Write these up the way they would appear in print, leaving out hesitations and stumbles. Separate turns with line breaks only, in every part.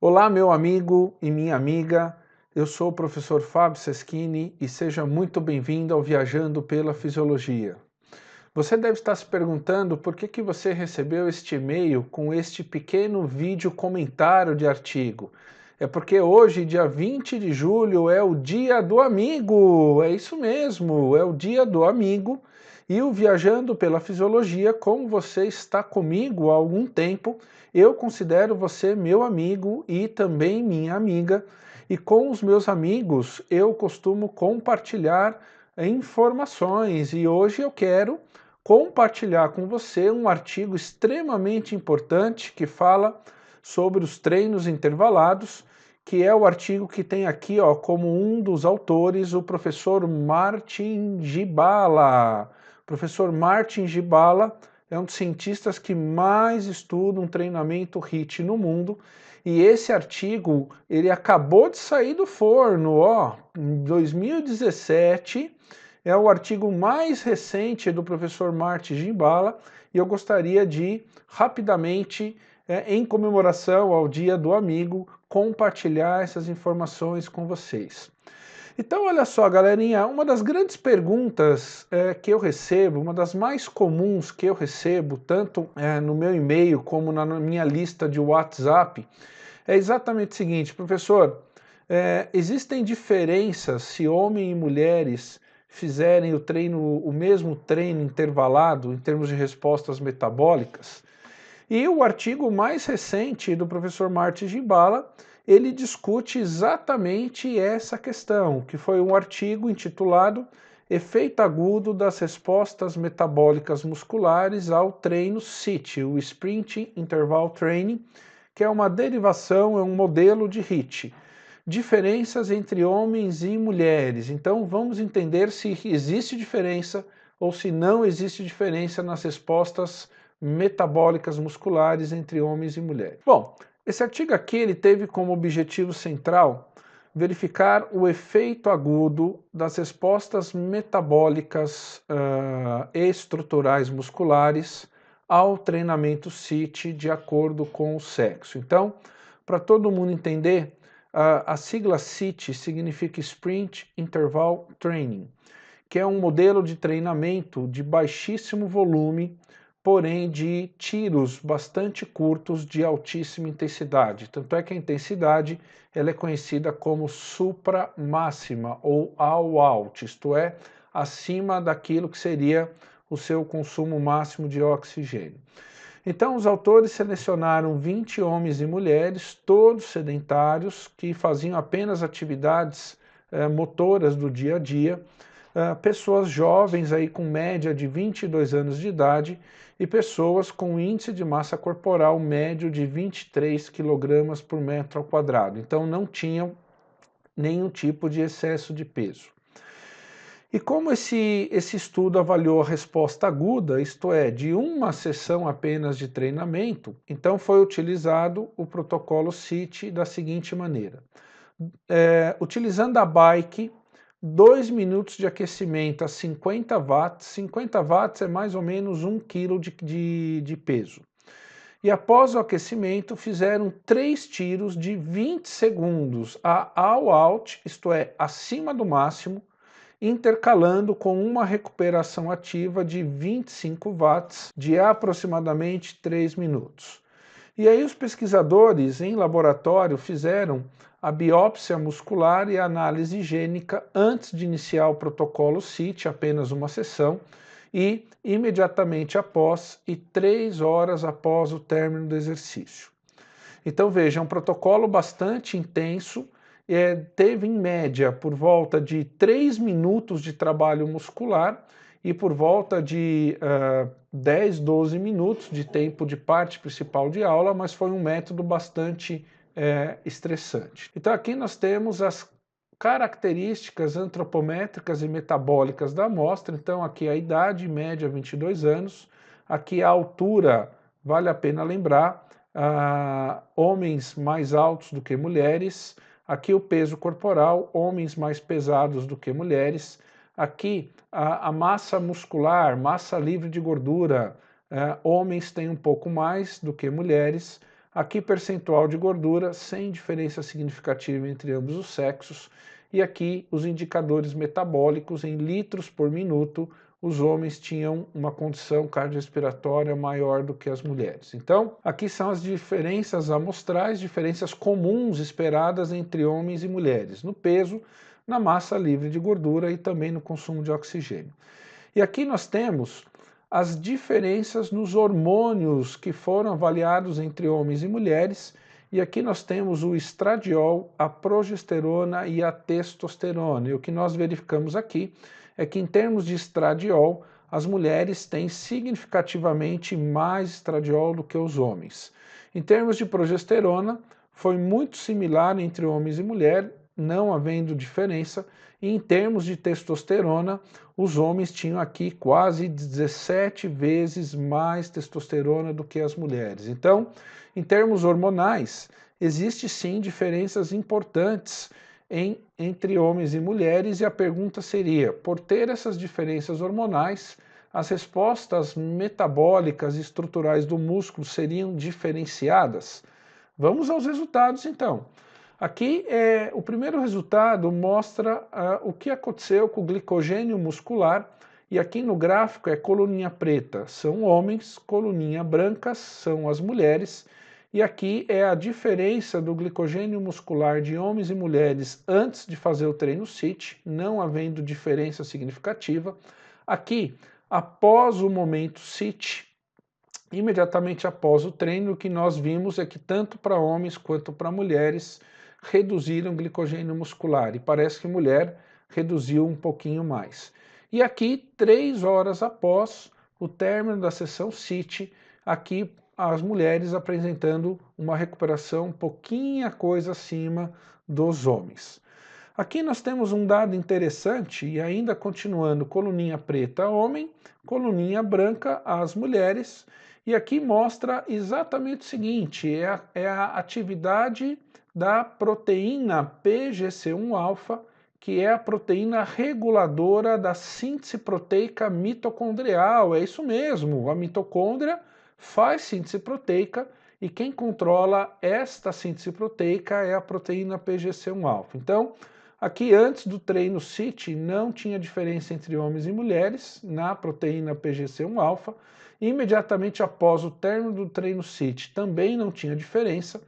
Olá, meu amigo e minha amiga, eu sou o professor Fábio Seschini e seja muito bem-vindo ao Viajando pela Fisiologia. Você deve estar se perguntando por que você recebeu este e-mail com este pequeno vídeo comentário de artigo. É porque hoje, dia 20 de julho, é o Dia do Amigo. É isso mesmo, é o Dia do Amigo. E o Viajando pela Fisiologia, como você está comigo há algum tempo, eu considero você meu amigo e também minha amiga. E com os meus amigos eu costumo compartilhar informações e hoje eu quero compartilhar com você um artigo extremamente importante que fala sobre os treinos intervalados, que é o artigo que tem aqui como um dos autores o professor Martin Gibala. O professor Martin Gibala é um dos cientistas que mais estudam treinamento HIIT no mundo, e esse artigo ele acabou de sair do forno, em 2017. É o artigo mais recente do professor Martin Gibala e eu gostaria de rapidamente, em comemoração ao Dia do Amigo, compartilhar essas informações com vocês. Então, olha só, galerinha, uma das grandes perguntas que eu recebo, uma das mais comuns que eu recebo, tanto no meu e-mail como na minha lista de WhatsApp, é exatamente o seguinte: professor, existem diferenças se homens e mulheres fizerem o mesmo treino intervalado em termos de respostas metabólicas? E o artigo mais recente do professor Martin Gibala, ele discute exatamente essa questão, que foi um artigo intitulado Efeito agudo das respostas metabólicas musculares ao treino SIT, o Sprint Interval Training, que é uma derivação, é um modelo de HIIT. Diferenças entre homens e mulheres. Então vamos entender se existe diferença ou se não existe diferença nas respostas metabólicas musculares entre homens e mulheres. Bom, esse artigo aqui ele teve como objetivo central verificar o efeito agudo das respostas metabólicas e estruturais musculares ao treinamento SIT de acordo com o sexo. Então, para todo mundo entender, a sigla SIT significa Sprint Interval Training, que é um modelo de treinamento de baixíssimo volume, porém de tiros bastante curtos de altíssima intensidade. Tanto é que a intensidade ela é conhecida como supramáxima ou all-out, isto é, acima daquilo que seria o seu consumo máximo de oxigênio. Então, os autores selecionaram 20 homens e mulheres, todos sedentários, que faziam apenas atividades motoras do dia a dia, pessoas jovens aí com média de 22 anos de idade e pessoas com índice de massa corporal médio de 23 kg por metro ao quadrado. Então, não tinham nenhum tipo de excesso de peso. E como esse estudo avaliou a resposta aguda, isto é, de uma sessão apenas de treinamento, então foi utilizado o protocolo SIT da seguinte maneira. Utilizando a bike, 2 minutos de aquecimento a 50 watts, 50 watts é mais ou menos 1 kg de peso. E após o aquecimento, fizeram 3 tiros de 20 segundos a all out, isto é, acima do máximo, intercalando com uma recuperação ativa de 25 watts de aproximadamente 3 minutos. E aí os pesquisadores em laboratório fizeram a biópsia muscular e a análise gênica antes de iniciar o protocolo SIT, apenas uma sessão, e imediatamente após e 3 horas após o término do exercício. Então veja, é um protocolo bastante intenso, teve em média por volta de 3 minutos de trabalho muscular e por volta de 10, 12 minutos de tempo de parte principal de aula, mas foi um método bastante estressante. Então aqui nós temos as características antropométricas e metabólicas da amostra. Então aqui a idade média 22 anos, aqui a altura, vale a pena lembrar, homens mais altos do que mulheres, aqui o peso corporal, homens mais pesados do que mulheres, aqui a massa muscular, massa livre de gordura, homens têm um pouco mais do que mulheres, Aqui percentual de gordura sem diferença significativa entre ambos os sexos. E aqui os indicadores metabólicos em litros por minuto. Os homens tinham uma condição cardiorrespiratória maior do que as mulheres. Então, aqui são as diferenças amostrais, diferenças comuns esperadas entre homens e mulheres, no peso, na massa livre de gordura e também no consumo de oxigênio. E aqui nós temos as diferenças nos hormônios que foram avaliados entre homens e mulheres, e aqui nós temos o estradiol, a progesterona e a testosterona. E o que nós verificamos aqui é que, em termos de estradiol, as mulheres têm significativamente mais estradiol do que os homens. Em termos de progesterona, foi muito similar entre homens e mulheres, não havendo diferença. E em termos de testosterona, os homens tinham aqui quase 17 vezes mais testosterona do que as mulheres. Então, em termos hormonais, existe sim diferenças importantes entre homens e mulheres, e a pergunta seria, por ter essas diferenças hormonais, as respostas metabólicas e estruturais do músculo seriam diferenciadas? Vamos aos resultados então. Aqui o primeiro resultado mostra o que aconteceu com o glicogênio muscular, e aqui no gráfico é coluninha preta são homens, coluninha branca são as mulheres, e aqui é a diferença do glicogênio muscular de homens e mulheres antes de fazer o treino CIT, não havendo diferença significativa. Aqui, após o momento CIT, imediatamente após o treino, o que nós vimos é que tanto para homens quanto para mulheres reduziram o glicogênio muscular, e parece que mulher reduziu um pouquinho mais. E aqui, 3 horas após o término da sessão CIT, aqui as mulheres apresentando uma recuperação um pouquinho coisa acima dos homens. Aqui nós temos um dado interessante, e ainda continuando, coluninha preta homem, coluninha branca as mulheres, e aqui mostra exatamente o seguinte, é a atividade da proteína PGC1-alfa, que é a proteína reguladora da síntese proteica mitocondrial. É isso mesmo, a mitocôndria faz síntese proteica, e quem controla esta síntese proteica é a proteína PGC1-alfa. Então, aqui antes do treino CIT não tinha diferença entre homens e mulheres na proteína PGC1-alfa. Imediatamente após o término do treino CIT também não tinha diferença,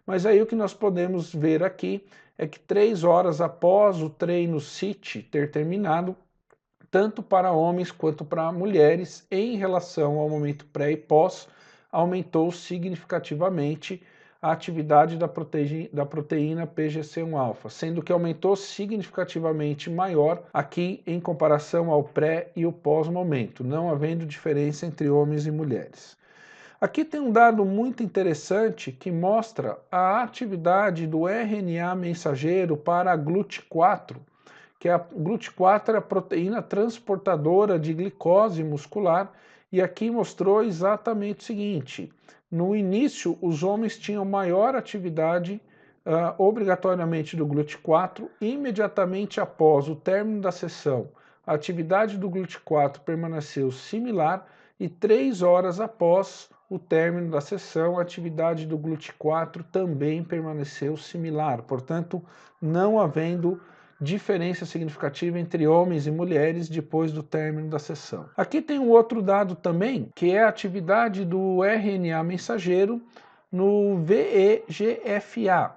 mas aí o que nós podemos ver aqui é que 3 horas após o treino CIT ter terminado, tanto para homens quanto para mulheres, em relação ao momento pré e pós, aumentou significativamente a atividade da proteína PGC1-alfa, sendo que aumentou significativamente maior aqui em comparação ao pré e o pós-momento, não havendo diferença entre homens e mulheres. Aqui tem um dado muito interessante que mostra a atividade do RNA mensageiro para a GLUT4, que a GLUT4 é a proteína transportadora de glicose muscular, e aqui mostrou exatamente o seguinte: no início, os homens tinham maior atividade obrigatoriamente do GLUT4, imediatamente após o término da sessão, a atividade do GLUT4 permaneceu similar, e 3 horas após o término da sessão, a atividade do GLUT4 também permaneceu similar, portanto, não havendo diferença significativa entre homens e mulheres depois do término da sessão. Aqui tem um outro dado também, que é a atividade do RNA mensageiro no VEGF-A.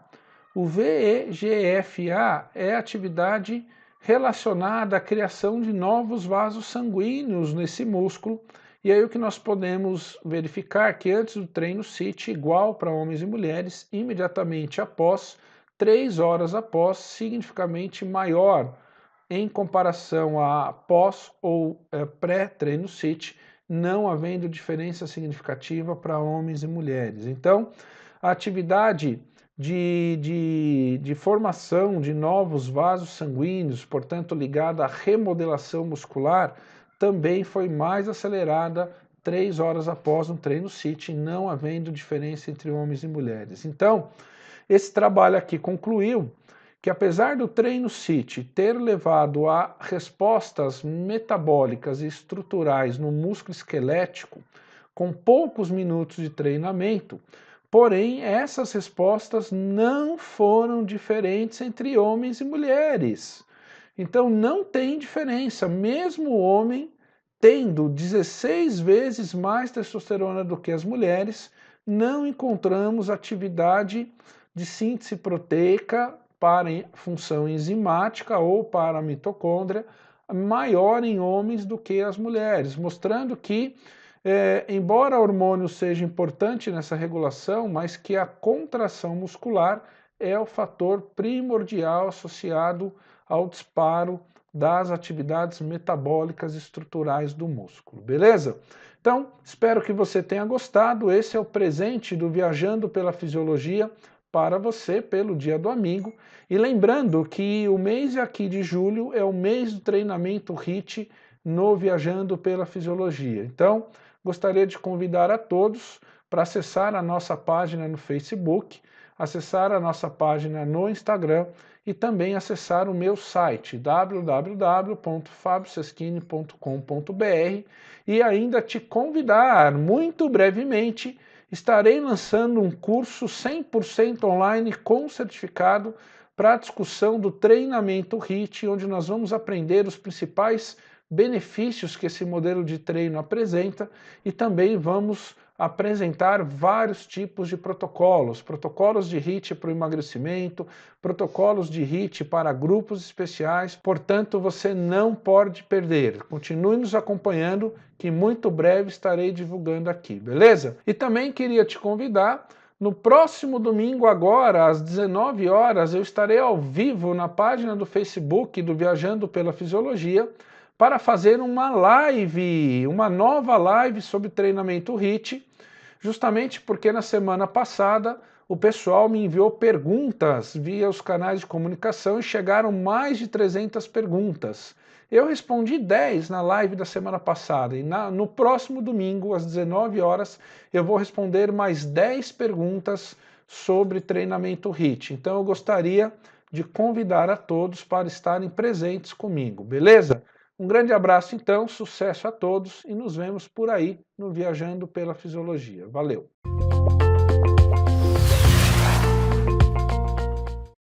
O VEGF-A é a atividade relacionada à criação de novos vasos sanguíneos nesse músculo, e aí o que nós podemos verificar que antes do treino CIT, igual para homens e mulheres, imediatamente após, 3 horas após, significativamente maior em comparação a pós ou pré-treino CIT, não havendo diferença significativa para homens e mulheres. Então, a atividade de formação de novos vasos sanguíneos, portanto ligada à remodelação muscular, também foi mais acelerada 3 horas após um treino CIT, não havendo diferença entre homens e mulheres. Então, esse trabalho aqui concluiu que, apesar do treino CIT ter levado a respostas metabólicas e estruturais no músculo esquelético, com poucos minutos de treinamento, Porém, essas respostas não foram diferentes entre homens e mulheres. Então não tem diferença, mesmo o homem tendo 16 vezes mais testosterona do que as mulheres, não encontramos atividade de síntese proteica para função enzimática ou para a mitocôndria maior em homens do que as mulheres, mostrando que, embora o hormônio seja importante nessa regulação, mas que a contração muscular é o fator primordial associado ao disparo das atividades metabólicas estruturais do músculo, beleza? Então, espero que você tenha gostado. Esse é o presente do Viajando pela Fisiologia para você pelo Dia do Amigo. E lembrando que o mês aqui de julho é o mês do treinamento HIIT no Viajando pela Fisiologia. Então, gostaria de convidar a todos para acessar a nossa página no Facebook, acessar a nossa página no Instagram e também acessar o meu site www.fabioseschini.com.br e ainda te convidar, muito brevemente, estarei lançando um curso 100% online com certificado para a discussão do treinamento HIIT, onde nós vamos aprender os principais benefícios que esse modelo de treino apresenta e também vamos apresentar vários tipos de protocolos, protocolos de HIIT para o emagrecimento, protocolos de HIIT para grupos especiais, portanto você não pode perder. Continue nos acompanhando que muito breve estarei divulgando aqui, beleza? E também queria te convidar, no próximo domingo agora, às 19 horas, eu estarei ao vivo na página do Facebook do Viajando pela Fisiologia, para fazer uma live, uma nova live sobre treinamento HIIT, justamente porque na semana passada o pessoal me enviou perguntas via os canais de comunicação e chegaram mais de 300 perguntas. Eu respondi 10 na live da semana passada e no próximo domingo, às 19 horas, eu vou responder mais 10 perguntas sobre treinamento HIIT. Então eu gostaria de convidar a todos para estarem presentes comigo, beleza? Um grande abraço então, sucesso a todos e nos vemos por aí no Viajando pela Fisiologia. Valeu!